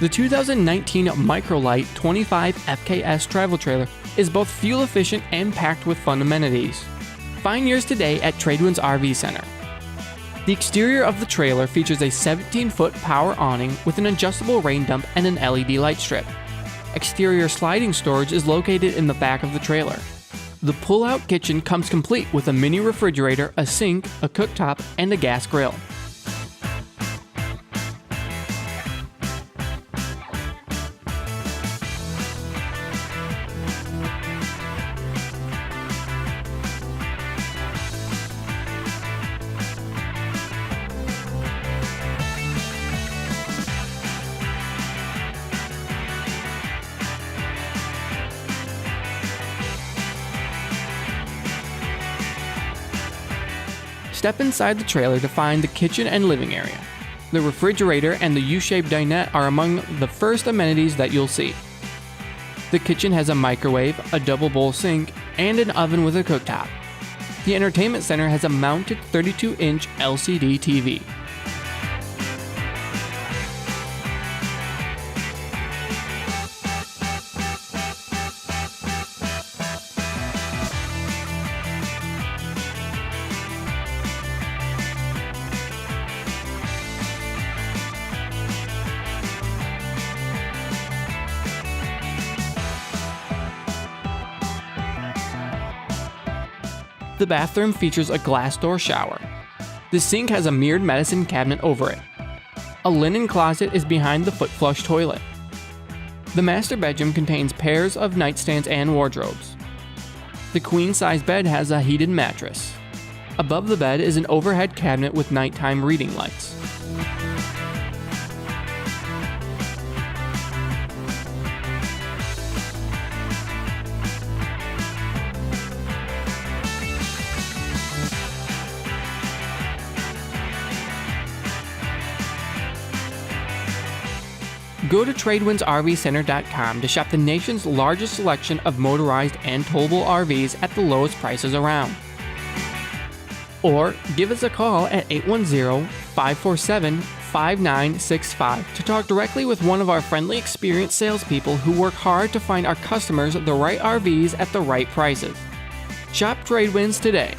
The 2019 Micro Lite 25FKS travel trailer is both fuel efficient and packed with fun amenities. Find yours today at Tradewinds RV Center. The exterior of the trailer features a 17-foot power awning with an adjustable rain dump and an LED light strip. Exterior sliding storage is located in the back of the trailer. The pull-out kitchen comes complete with a mini refrigerator, a sink, a cooktop, and a gas grill. Step inside the trailer to find the kitchen and living area. The refrigerator and the U-shaped dinette are among the first amenities that you'll see. The kitchen has a microwave, a double bowl sink, and an oven with a cooktop. The entertainment center has a mounted 32-inch LCD TV. The bathroom features a glass door shower. The sink has a mirrored medicine cabinet over it. A linen closet is behind the foot flush toilet. The master bedroom contains pairs of nightstands and wardrobes. The queen-size bed has a heated mattress. Above the bed is an overhead cabinet with nighttime reading lights. Go to TradewindsRVCenter.com to shop the nation's largest selection of motorized and towable RVs at the lowest prices around. Or give us a call at 810-547-5965 to talk directly with one of our friendly, experienced salespeople who work hard to find our customers the right RVs at the right prices. Shop Tradewinds today.